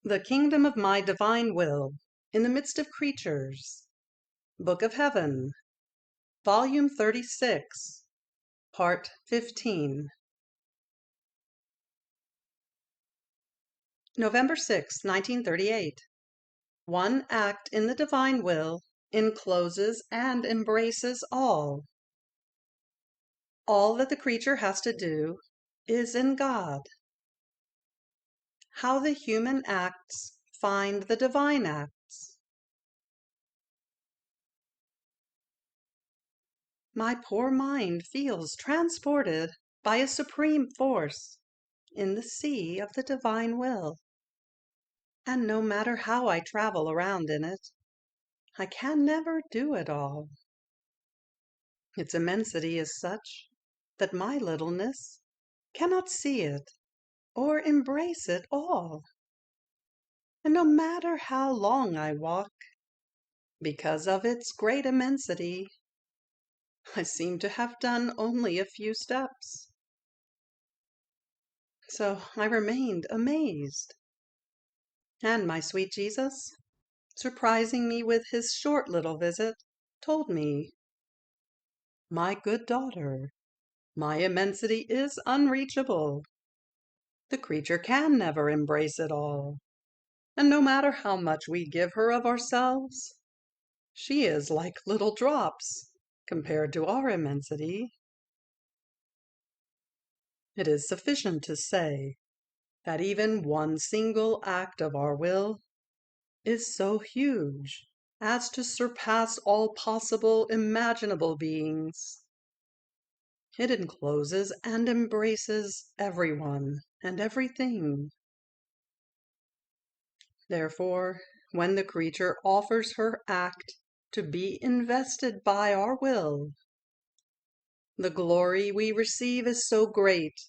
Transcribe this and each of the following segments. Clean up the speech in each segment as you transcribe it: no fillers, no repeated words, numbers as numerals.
The Kingdom of My Divine Will in the Midst of Creatures. Book of Heaven, Volume 36, Part 15. November 6, 1938. One act in the divine will encloses and embraces all. All that the creature has to do is in God. How the human acts find the divine acts. My poor mind feels transported by a supreme force in the sea of the divine will, and no matter how I travel around in it, I can never do it all. Its immensity is such that my littleness cannot see it or embrace it all. And no matter how long I walk, because of its great immensity, I seem to have done only a few steps. So I remained amazed. And my sweet Jesus, surprising me with his short little visit, told me, "My good daughter, my immensity is unreachable. The creature can never embrace it all, and no matter how much we give her of ourselves, she is like little drops compared to our immensity. It is sufficient to say that even one single act of our will is so huge as to surpass all possible imaginable beings. It encloses and embraces everyone and everything. Therefore, when the creature offers her act to be invested by our will, the glory we receive is so great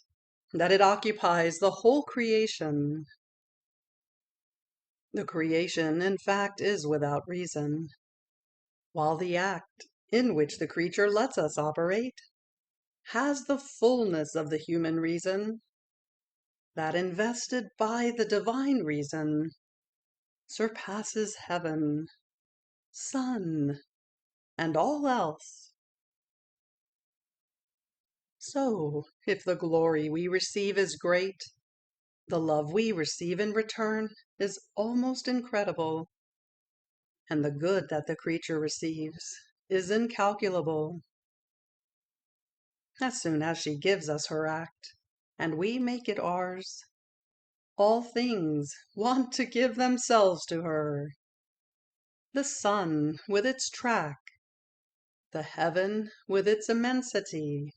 that it occupies the whole creation. The creation, in fact, is without reason, while the act in which the creature lets us operate has the fullness of the human reason, that invested by the divine reason surpasses heaven, sun, and all else. So, if the glory we receive is great, the love we receive in return is almost incredible, and the good that the creature receives is incalculable. As soon as she gives us her act, and we make it ours, all things want to give themselves to her. The sun with its track, the heaven with its immensity,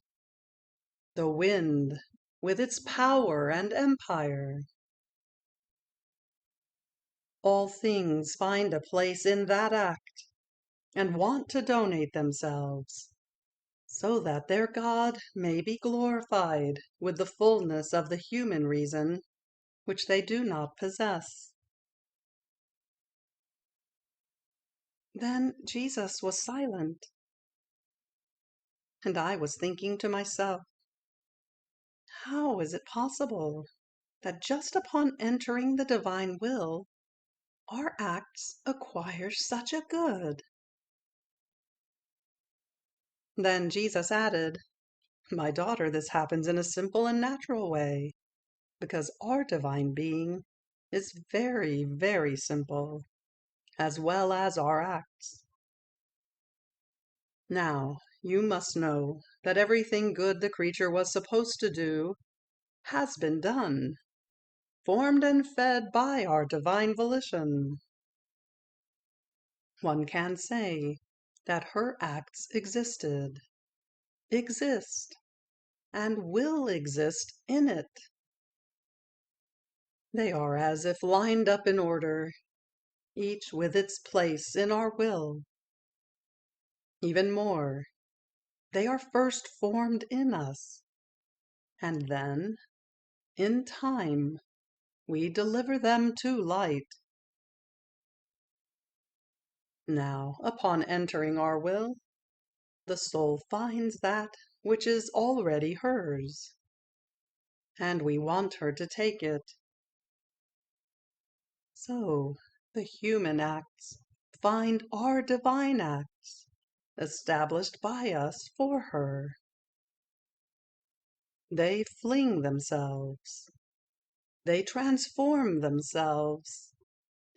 the wind with its power and empire. All things find a place in that act and want to donate themselves, so that their God may be glorified with the fullness of the human reason which they do not possess. Then Jesus was silent, and I was thinking to myself, how is it possible that just upon entering the divine will, our acts acquire such a good? Then Jesus added, "My daughter, this happens in a simple and natural way, because our divine being is very, very simple, as well as our acts. Now, you must know that everything good the creature was supposed to do has been done, formed and fed by our divine volition. One can say that her acts existed, exist, and will exist in it. They are as if lined up in order, each with its place in our will. Even more, they are first formed in us, and then, in time, we deliver them to light. Now, upon entering our will, the soul finds that which is already hers, and we want her to take it. So the human acts find our divine acts, established by us for her. They fling themselves, they transform themselves,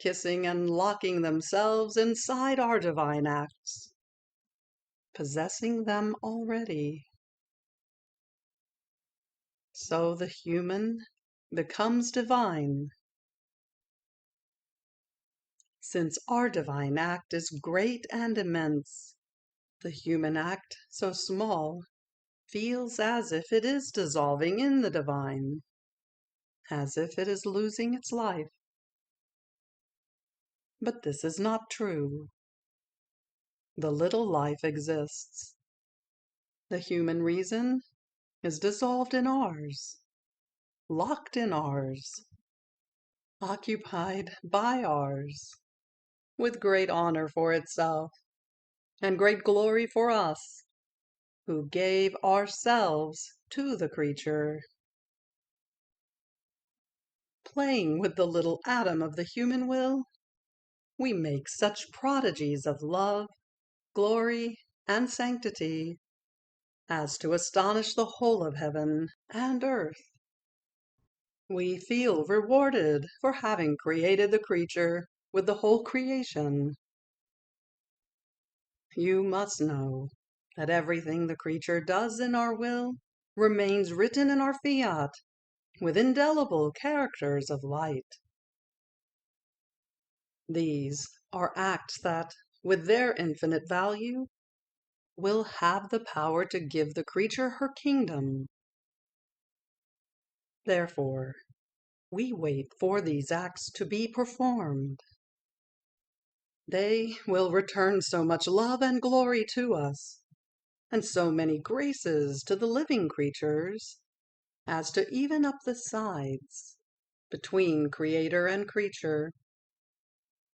kissing and locking themselves inside our divine acts, possessing them already. So the human becomes divine. Since our divine act is great and immense, the human act, so small, feels as if it is dissolving in the divine, as if it is losing its life. But this is not true. The little life exists. The human reason is dissolved in ours, locked in ours, occupied by ours, with great honor for itself, and great glory for us, who gave ourselves to the creature. Playing with the little atom of the human will, we make such prodigies of love, glory, and sanctity as to astonish the whole of heaven and earth. We feel rewarded for having created the creature with the whole creation. You must know that everything the creature does in our will remains written in our fiat with indelible characters of light. These are acts that, with their infinite value, will have the power to give the creature her kingdom. Therefore, we wait for these acts to be performed. They will return so much love and glory to us, and so many graces to the living creatures, as to even up the sides between creator and creature,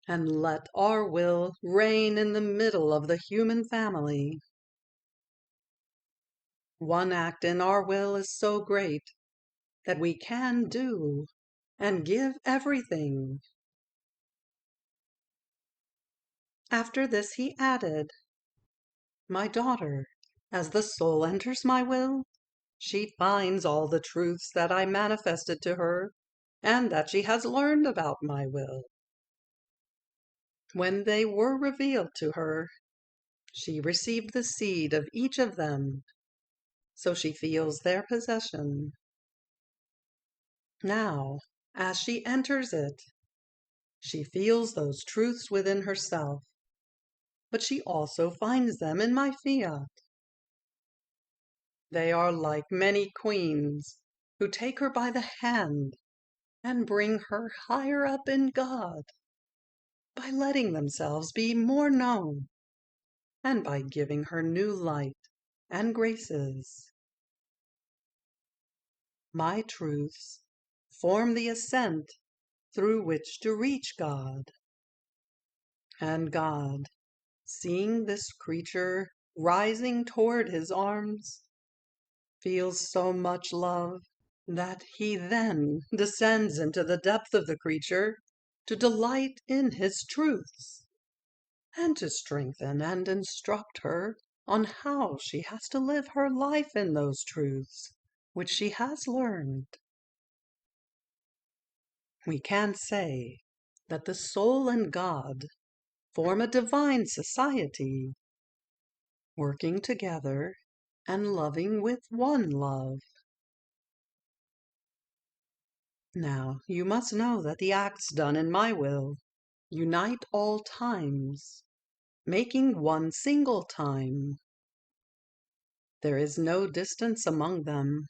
and let our will reign in the middle of the human family. One act in our will is so great that we can do and give everything. After this he added, "My daughter, as the soul enters my will, she finds all the truths that I manifested to her and that she has learned about my will. When they were revealed to her, she received the seed of each of them, so she feels their possession. Now, as she enters it, she feels those truths within herself, but she also finds them in my fiat. They are like many queens who take her by the hand and bring her higher up in God by letting themselves be more known and by giving her new light and graces. My truths form the ascent through which to reach God. And God, seeing this creature rising toward his arms, feels so much love that he then descends into the depth of the creature to delight in his truths, and to strengthen and instruct her on how she has to live her life in those truths which she has learned. We can say that the soul and God form a divine society, working together and loving with one love. Now, you must know that the acts done in my will unite all times, making one single time. There is no distance among them.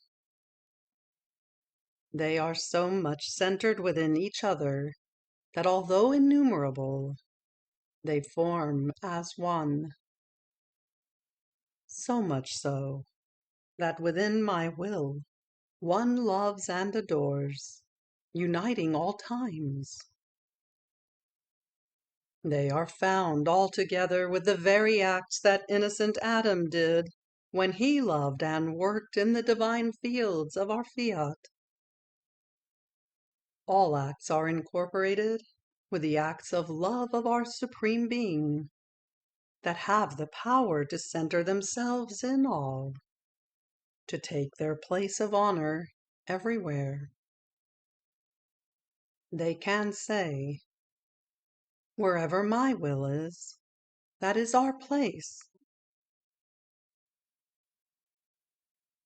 They are so much centered within each other that although innumerable, they form as one. So much so that within my will one loves and adores, uniting all times. They are found all together with the very acts that innocent Adam did when he loved and worked in the divine fields of our fiat. All acts are incorporated with the acts of love of our Supreme Being that have the power to center themselves in all, to take their place of honor everywhere. They can say, "Wherever my will is, that is our place."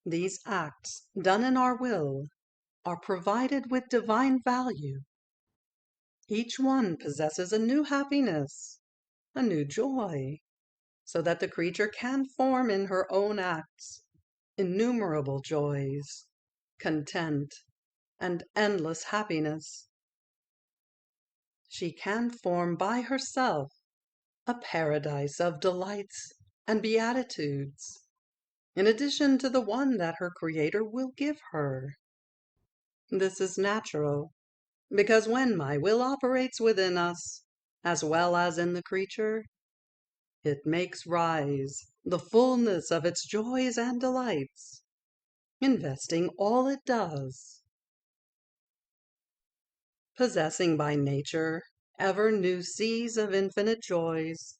These acts done in our will are provided with divine value. Each one possesses a new happiness, a new joy, so that the creature can form in her own acts innumerable joys, content, and endless happiness. She can form by herself a paradise of delights and beatitudes, in addition to the one that her Creator will give her. This is natural, because when my will operates within us, as well as in the creature, it makes rise the fullness of its joys and delights, investing all it does. Possessing by nature ever new seas of infinite joys,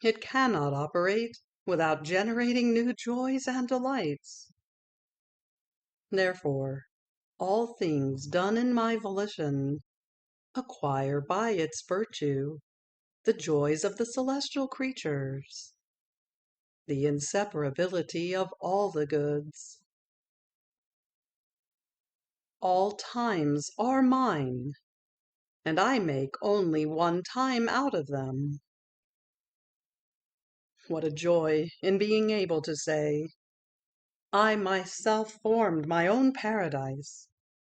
it cannot operate without generating new joys and delights. Therefore, all things done in my volition acquire by its virtue the joys of the celestial creatures, the inseparability of all the goods. All times are mine, and I make only one time out of them. What a joy in being able to say, "I myself formed my own paradise,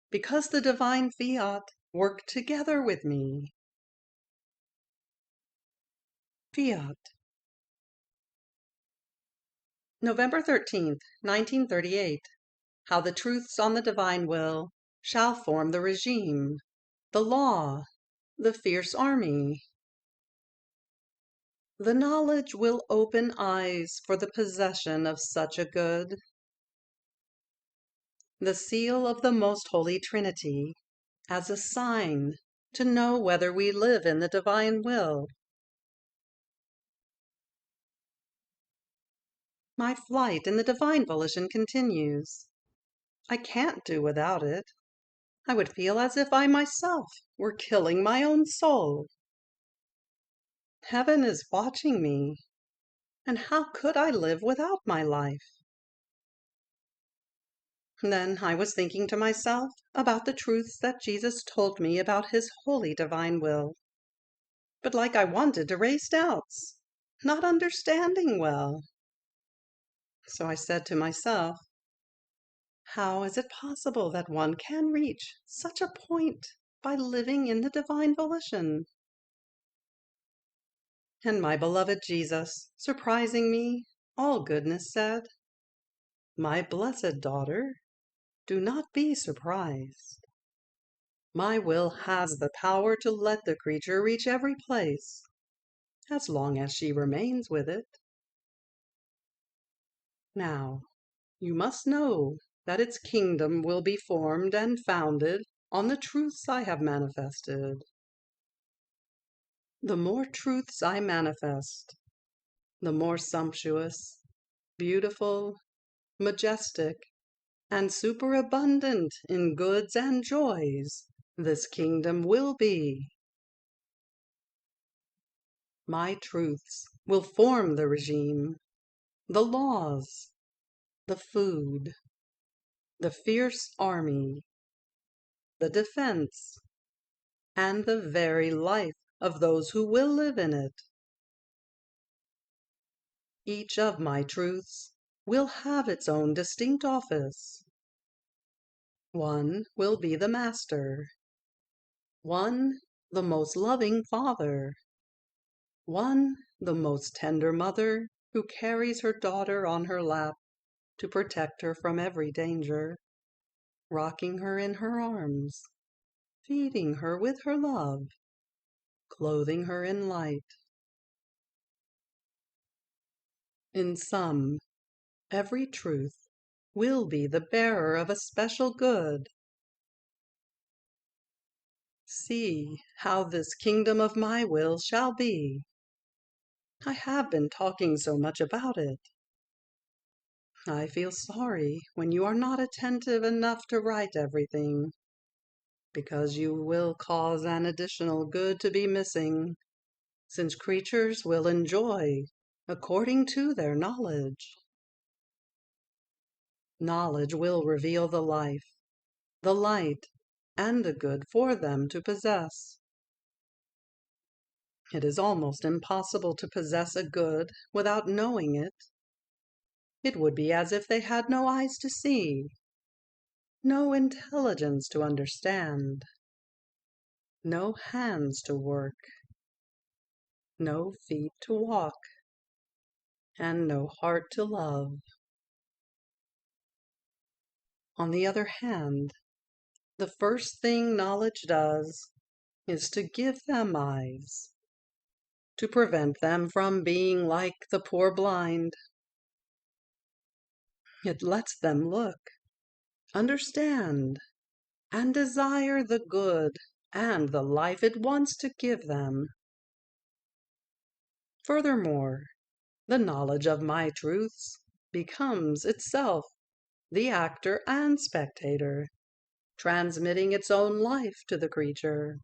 because the divine Fiat worked together with me." Fiat. November 13th, 1938. How the truths on the divine will shall form the regime, the law, the fierce army. The knowledge will open eyes for the possession of such a good. The seal of the Most Holy Trinity, as a sign to know whether we live in the divine will. My flight in the divine volition continues. I can't do without it. I would feel as if I myself were killing my own soul. Heaven is watching me, and how could I live without my life? Then I was thinking to myself about the truths that Jesus told me about his holy divine will. But like I wanted to raise doubts, not understanding well. So I said to myself, how is it possible that one can reach such a point by living in the divine volition? And my beloved Jesus, surprising me, all goodness said, "My blessed daughter, do not be surprised. My will has the power to let the creature reach every place, as long as she remains with it. Now, you must know that its kingdom will be formed and founded on the truths I have manifested. The more truths I manifest, the more sumptuous, beautiful, majestic, and superabundant in goods and joys this kingdom will be. My truths will form the regime, the laws, the food, the fierce army, the defense, and the very life of those who will live in it. Each of my truths will have its own distinct office. One will be the master, one the most loving father, one the most tender mother who carries her daughter on her lap to protect her from every danger, rocking her in her arms, feeding her with her love, clothing her in light. In sum, every truth will be the bearer of a special good. See how this kingdom of my will shall be. I have been talking so much about it. I feel sorry when you are not attentive enough to write everything, because you will cause an additional good to be missing, since creatures will enjoy according to their knowledge. Knowledge will reveal the life, the light, and the good for them to possess. It is almost impossible to possess a good without knowing it. It would be as if they had no eyes to see, no intelligence to understand, no hands to work, no feet to walk, and no heart to love. On the other hand, the first thing knowledge does is to give them eyes, to prevent them from being like the poor blind. It lets them look, understand, and desire the good and the life it wants to give them. Furthermore, the knowledge of my truths becomes itself the actor and spectator, transmitting its own life to the creature.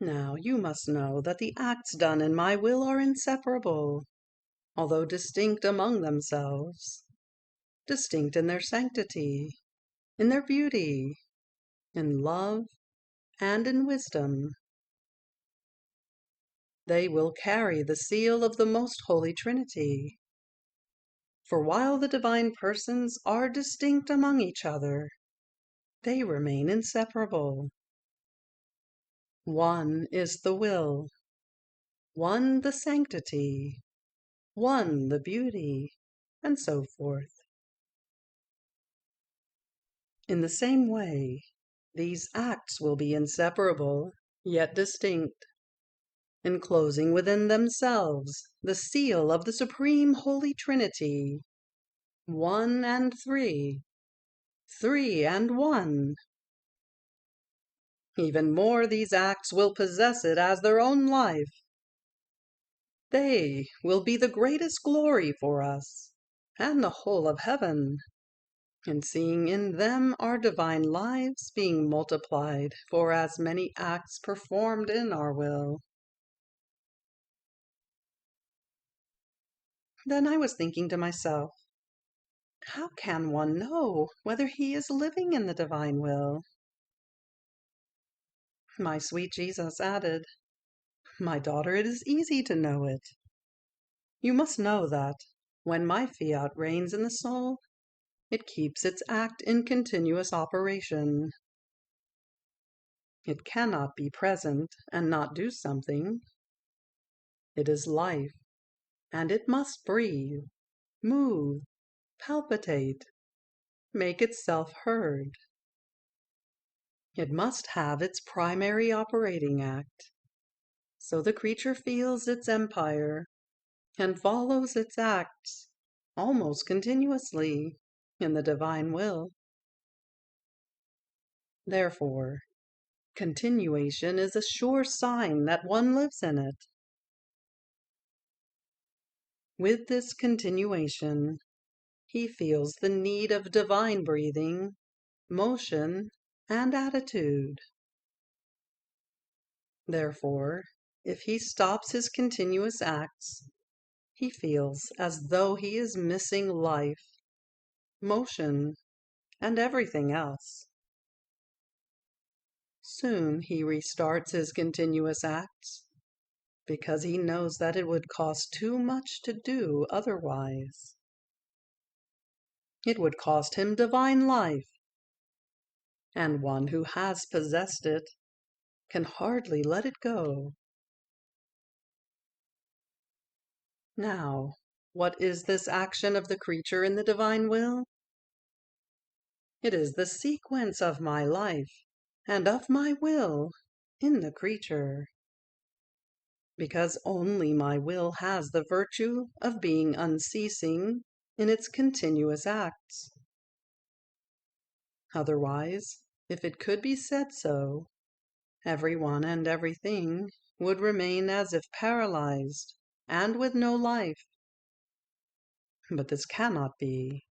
Now you must know that the acts done in my will are inseparable, although distinct among themselves, distinct in their sanctity, in their beauty, in love, and in wisdom. They will carry the seal of the Most Holy Trinity. For while the divine persons are distinct among each other, they remain inseparable. One is the will, one the sanctity, one the beauty, and so forth. In the same way, these acts will be inseparable, yet distinct, enclosing within themselves the seal of the Supreme Holy Trinity, one and three, three and one. Even more, these acts will possess it as their own life. They will be the greatest glory for us, and the whole of heaven, in seeing in them our divine lives being multiplied for as many acts performed in our will. Then I was thinking to myself, how can one know whether he is living in the divine will? My sweet Jesus added, "My daughter, it is easy to know it. You must know that, when my fiat reigns in the soul, it keeps its act in continuous operation. It cannot be present and not do something. It is life, and it must breathe, move, palpitate, make itself heard. It must have its primary operating act, so the creature feels its empire and follows its acts almost continuously in the divine will. Therefore, continuation is a sure sign that one lives in it. With this continuation, he feels the need of divine breathing, motion, and attitude. Therefore, if he stops his continuous acts, he feels as though he is missing life, motion, and everything else. Soon he restarts his continuous acts, because he knows that it would cost too much to do otherwise. It would cost him divine life, and one who has possessed it can hardly let it go. Now, what is this action of the creature in the divine will? It is the sequence of my life and of my will in the creature, because only my will has the virtue of being unceasing in its continuous acts. Otherwise, If it could be said so, everyone and everything would remain as if paralyzed and with no life. But this cannot be.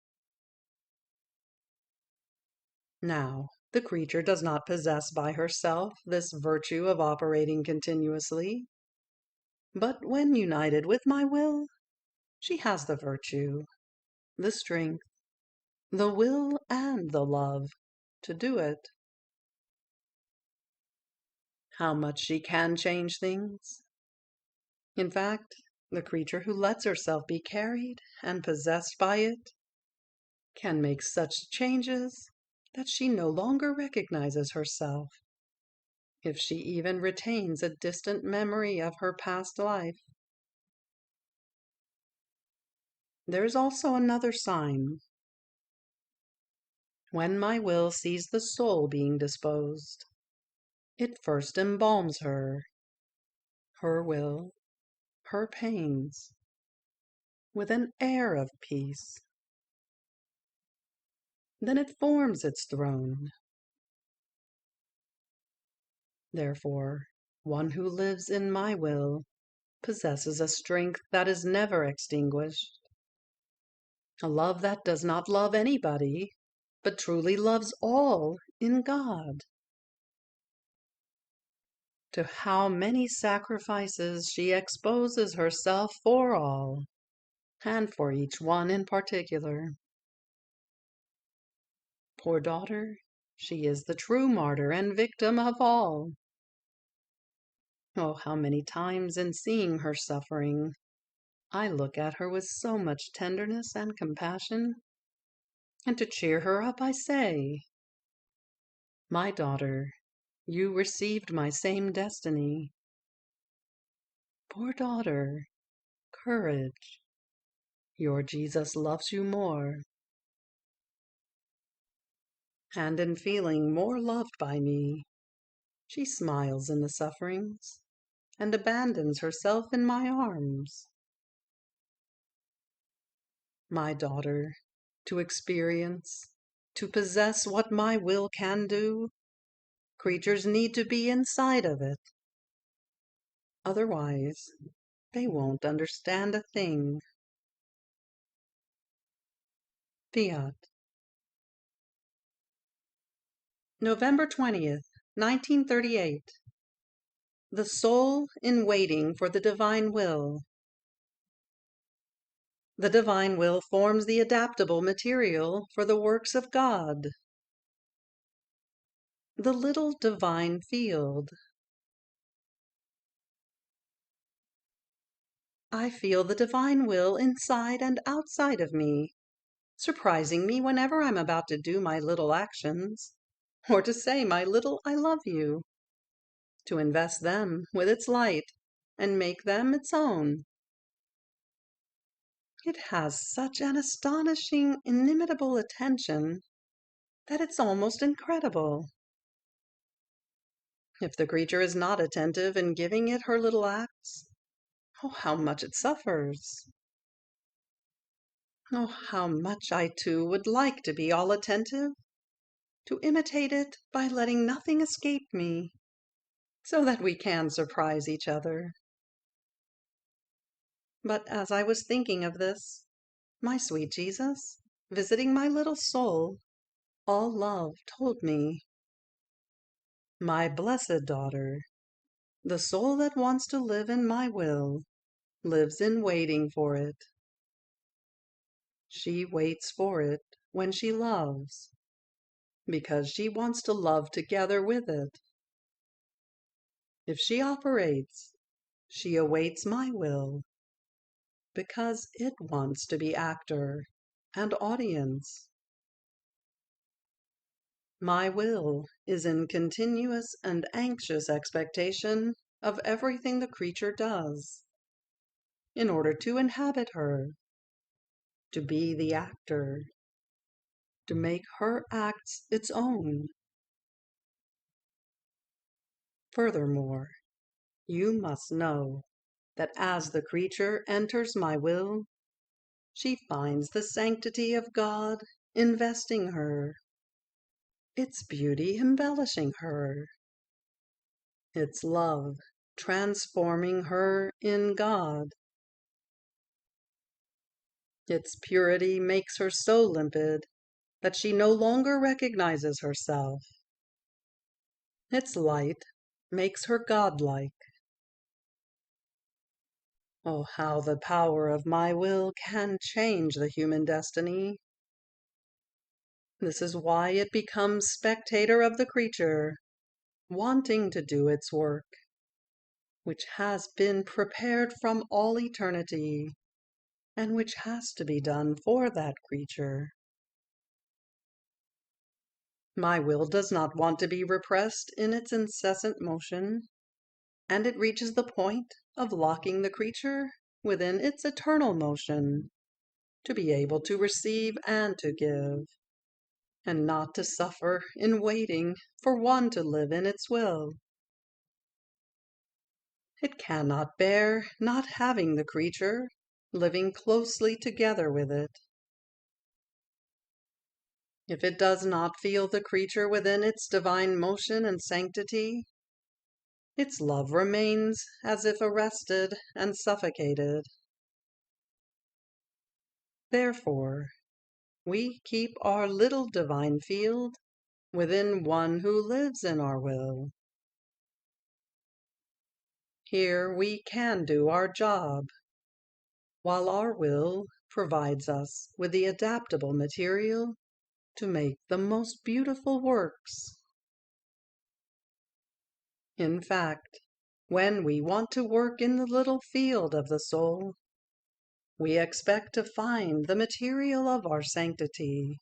Now, the creature does not possess by herself this virtue of operating continuously, but when united with my will, she has the virtue, the strength, the will, and the love to do it. How much she can change things! In fact, the creature who lets herself be carried and possessed by it can make such changes that she no longer recognizes herself, if she even retains a distant memory of her past life. There is also another sign. When my will sees the soul being disposed, it first embalms her will, her pains, with an air of peace. Then it forms its throne. Therefore, one who lives in my will possesses a strength that is never extinguished, a love that does not love anybody, but truly loves all in God. To how many sacrifices she exposes herself for all, and for each one in particular. Poor daughter, she is the true martyr and victim of all. Oh, how many times in seeing her suffering, I look at her with so much tenderness and compassion, and to cheer her up I say, "My daughter, you received my same destiny. Poor daughter, courage, your Jesus loves you more." And in feeling more loved by me, she smiles in the sufferings and abandons herself in my arms. My daughter, to experience, to possess what my will can do, creatures need to be inside of it. Otherwise, they won't understand a thing. Fiat. November 20th, 1938. The soul in waiting for the divine will. The divine will forms the adaptable material for the works of God. The little divine field. I feel the divine will inside and outside of me, surprising me whenever I'm about to do my little actions, or to say my little I love you, to invest them with its light and make them its own. It has such an astonishing, inimitable attention that it's almost incredible. If the creature is not attentive in giving it her little acts, oh, how much it suffers! Oh, how much I too would like to be all attentive, to imitate it by letting nothing escape me, so that we can surprise each other. But as I was thinking of this, my sweet Jesus, visiting my little soul, all love, told me, "My blessed daughter, the soul that wants to live in my will lives in waiting for it. She waits for it when she loves, because she wants to love together with it. If she operates, she awaits my will, because it wants to be actor and audience. My will is in continuous and anxious expectation of everything the creature does, in order to inhabit her, to be the actor, to make her acts its own. Furthermore, you must know that as the creature enters my will, she finds the sanctity of God investing her. its beauty embellishing her, its love transforming her in God. Its purity makes her so limpid that she no longer recognizes herself. Its light makes her godlike. Oh, how the power of my will can change the human destiny! This is why it becomes spectator of the creature, wanting to do its work, which has been prepared from all eternity, and which has to be done for that creature. My will does not want to be repressed in its incessant motion, and it reaches the point of locking the creature within its eternal motion, to be able to receive and to give, and not to suffer in waiting for one to live in its will. It cannot bear not having the creature living closely together with it. If it does not feel the creature within its divine motion and sanctity, its love remains as if arrested and suffocated. Therefore, we keep our little divine field within one who lives in our will. Here we can do our job, while our will provides us with the adaptable material to make the most beautiful works. In fact, when we want to work in the little field of the soul, we expect to find the material of our sanctity,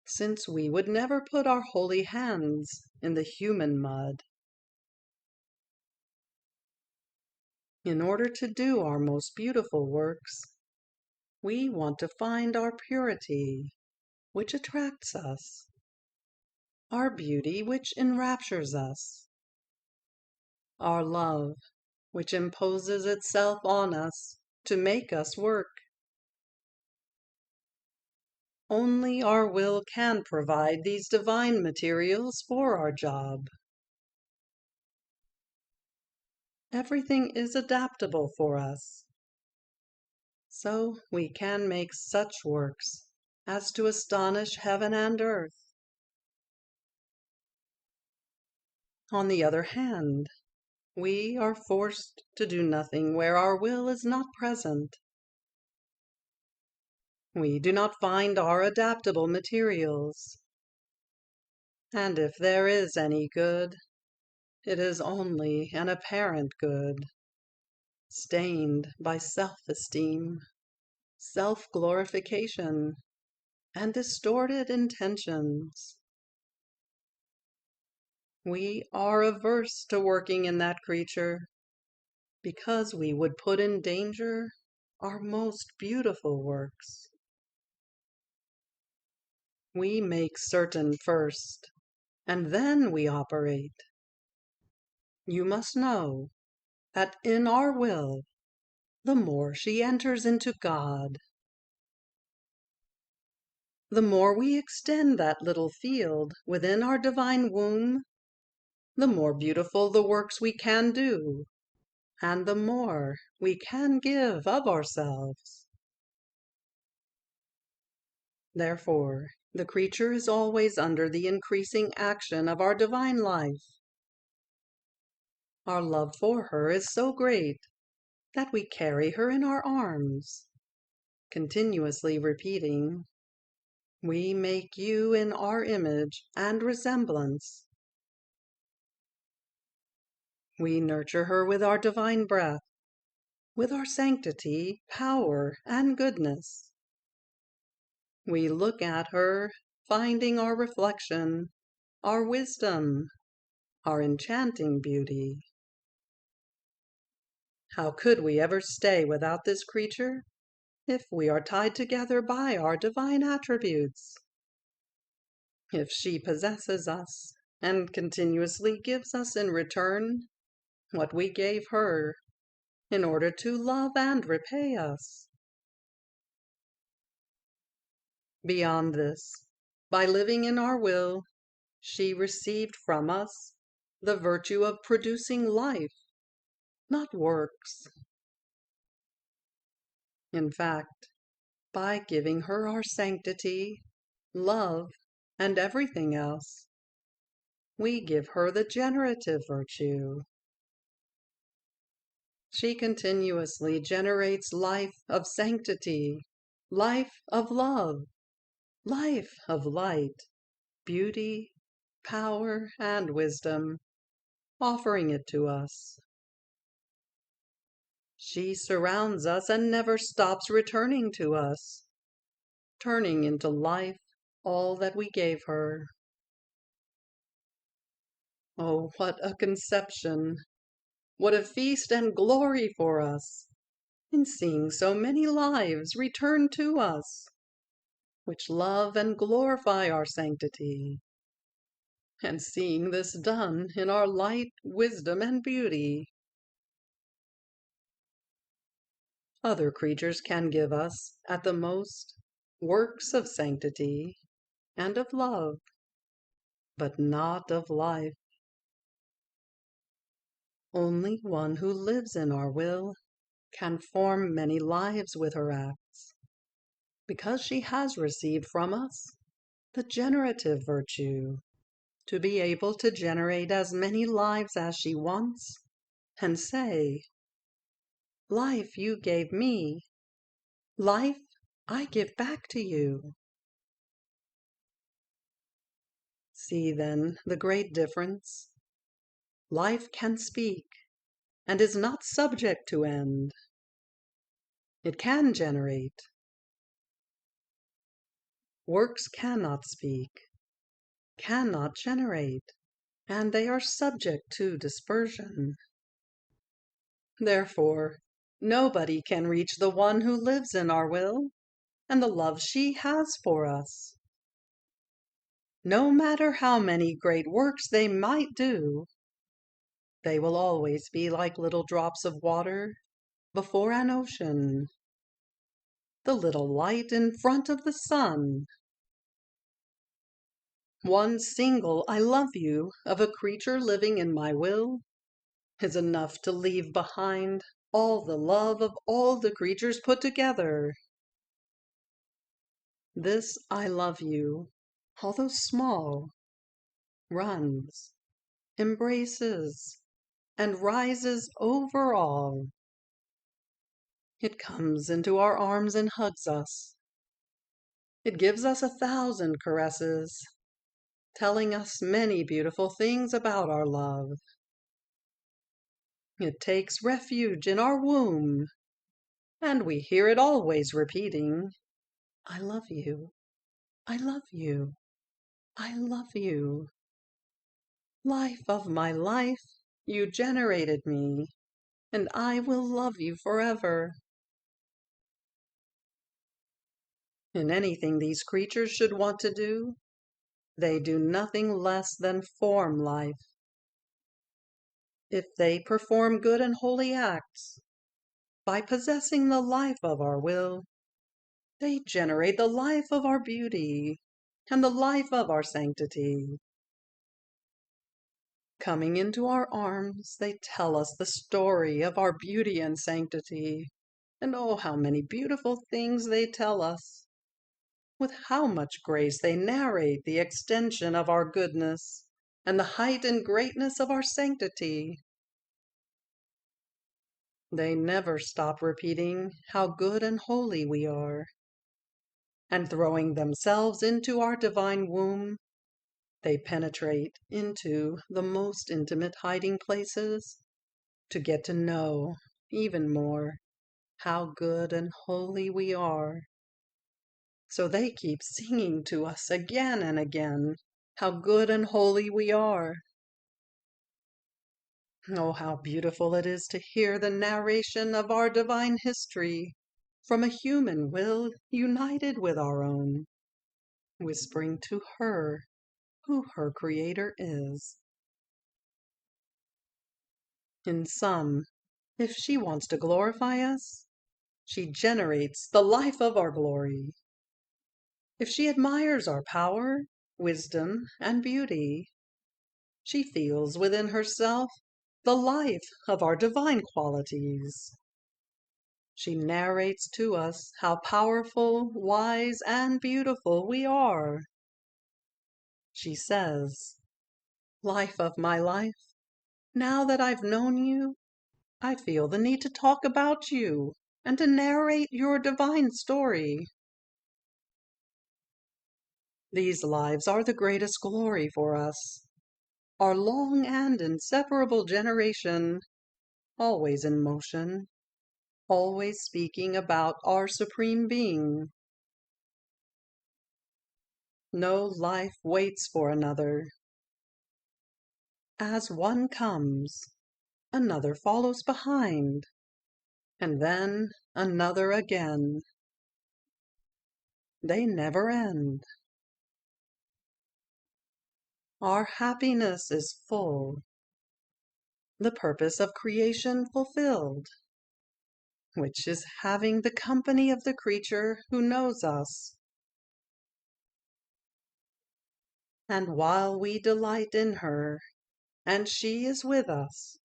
since we would never put our holy hands in the human mud. In order to do our most beautiful works, we want to find our purity, which attracts us, our beauty, which enraptures us, our love, which imposes itself on us to make us work. Only our will can provide these divine materials for our job. Everything is adaptable for us, so we can make such works as to astonish heaven and earth. On the other hand, we are forced to do nothing where our will is not present. We do not find our adaptable materials, and if there is any good, it is only an apparent good, stained by self-esteem, self-glorification, and distorted intentions. We are averse to working in that creature, because we would put in danger our most beautiful works. We make certain first, and then we operate. You must know that in our will, the more she enters into God, the more we extend that little field within our divine womb, the more beautiful the works we can do, and the more we can give of ourselves. Therefore, the creature is always under the increasing action of our divine life. Our love for her is so great that we carry her in our arms, continuously repeating, "We make you in our image and resemblance." We nurture her with our divine breath, with our sanctity, power, and goodness. We look at her, finding our reflection, our wisdom, our enchanting beauty. How could we ever stay without this creature, if we are tied together by our divine attributes? If she possesses us, and continuously gives us in return what we gave her, in order to love and repay us. Beyond this, By living in our will, she received from us the virtue of producing life, not works. In fact, by giving her our sanctity, love, and everything else, we give her the generative virtue. She continuously generates life of sanctity, life of love, life of light, beauty, power, and wisdom, offering it to us. She surrounds us and never stops returning to us, turning into life all that we gave her. Oh, what a conception! What a feast and glory for us, in seeing so many lives return to us, which love and glorify our sanctity, and seeing this done in our light, wisdom, and beauty. Other creatures can give us, at the most, works of sanctity and of love, but not of life. Only one who lives in our will can form many lives with her acts, because she has received from us the generative virtue, to be able to generate as many lives as she wants, and say, "Life you gave me, life I give back to you." See then the great difference. Life can speak, and is not subject to end. It can generate. Works cannot speak, cannot generate, and they are subject to dispersion. Therefore, nobody can reach the one who lives in our will, and the love she has for us. No matter how many great works they might do, they will always be like little drops of water before an ocean, the little light in front of the sun. One single "I love you" of a creature living in my will is enough to leave behind all the love of all the creatures put together. This "I love you," although small, runs, embraces, and rises over all. It comes into our arms and hugs us. It gives us 1,000 caresses, telling us many beautiful things about our love. It takes refuge in our womb, and we hear it always repeating, "I love you, I love you, I love you. Life of my life, you generated me, and I will love you forever." In anything these creatures should want to do, they do nothing less than form life. If they perform good and holy acts, by possessing the life of our will, they generate the life of our beauty and the life of our sanctity. Coming into our arms, they tell us the story of our beauty and sanctity. And oh, how many beautiful things they tell us! With how much grace they narrate the extension of our goodness and the height and greatness of our sanctity. They never stop repeating how good and holy we are, and throwing themselves into our divine womb, they penetrate into the most intimate hiding places to get to know even more how good and holy we are. So they keep singing to us again and again how good and holy we are. Oh, how beautiful it is to hear the narration of our divine history from a human will united with our own, whispering to her who her Creator is. In sum, if she wants to glorify us, she generates the life of our glory. If she admires our power, wisdom, and beauty, she feels within herself the life of our divine qualities. She narrates to us how powerful, wise, and beautiful we are. She says, "Life of my life, now that I've known you, I feel the need to talk about you and to narrate your divine story. These lives are the greatest glory for us, our long and inseparable generation, always in motion, always speaking about our Supreme Being. No life waits for another. As one comes, another follows behind, and then another again. They never end. Our happiness is full, the purpose of creation fulfilled, which is having the company of the creature who knows us. And while we delight in her, and she is with us,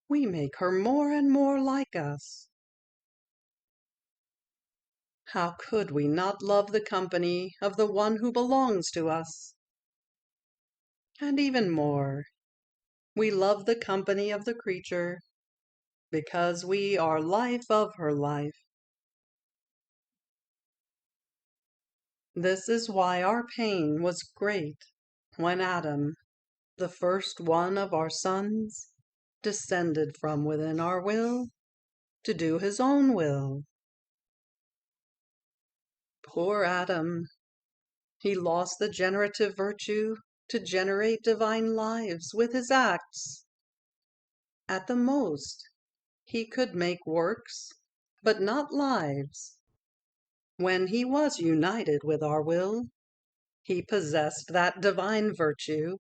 we make her more and more like us. How could we not love the company of the one who belongs to us? And even more, we love the company of the creature because we are life of her life. This is why our pain was great when Adam, the first one of our sons, descended from within our will to do his own will. Poor Adam, he lost the generative virtue to generate divine lives with his acts. At the most, he could make works, but not lives. When he was united with our will, he possessed that divine virtue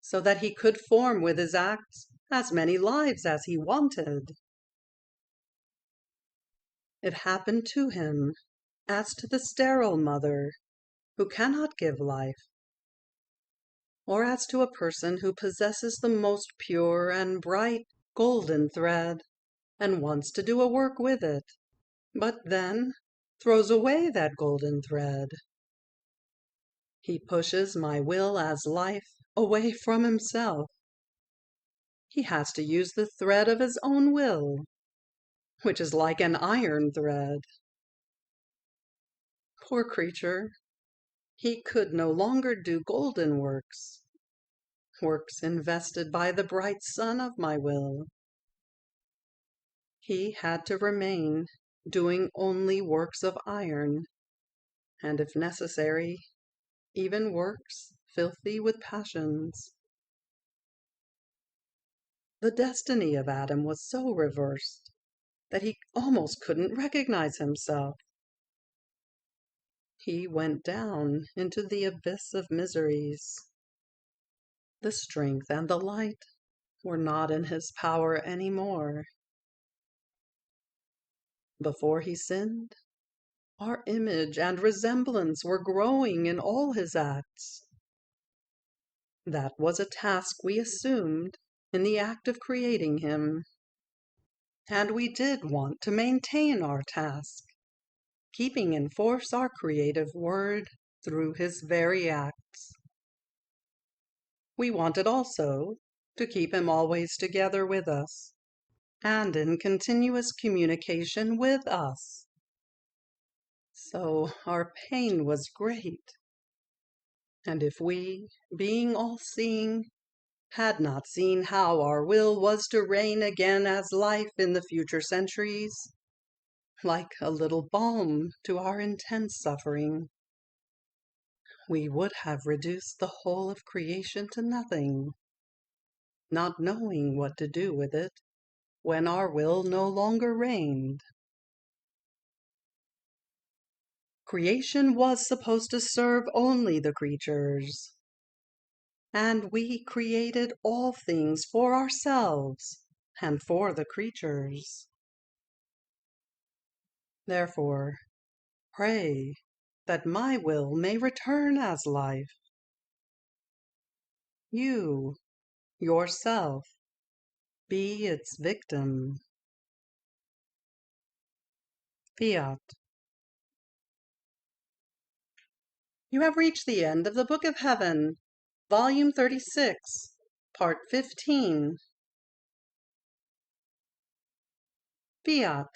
so that he could form with his acts as many lives as he wanted. It happened to him as to the sterile mother who cannot give life, or as to a person who possesses the most pure and bright golden thread and wants to do a work with it, but then throws away that golden thread. He pushes my will as life away from himself. He has to use the thread of his own will, which is like an iron thread. Poor creature, he could no longer do golden works, works invested by the bright sun of my will. He had to remain doing only works of iron, and if necessary, even works filthy with passions. The destiny of Adam was so reversed that he almost couldn't recognize himself. He went down into the abyss of miseries. The strength and the light were not in his power any more. Before he sinned, our image and resemblance were growing in all his acts. That was a task we assumed in the act of creating him. And we did want to maintain our task, keeping in force our creative word through his very acts. We wanted also to keep him always together with us, and in continuous communication with us. So our pain was great. And if we, being all-seeing, had not seen how our will was to reign again as life in the future centuries, like a little balm to our intense suffering, we would have reduced the whole of creation to nothing, not knowing what to do with it when our will no longer reigned. Creation was supposed to serve only the creatures, and we created all things for ourselves and for the creatures. Therefore, pray that my will may return as life. You, yourself, be its victim. Fiat. You have reached the end of the Book of Heaven, Volume 36, Part 15. Fiat.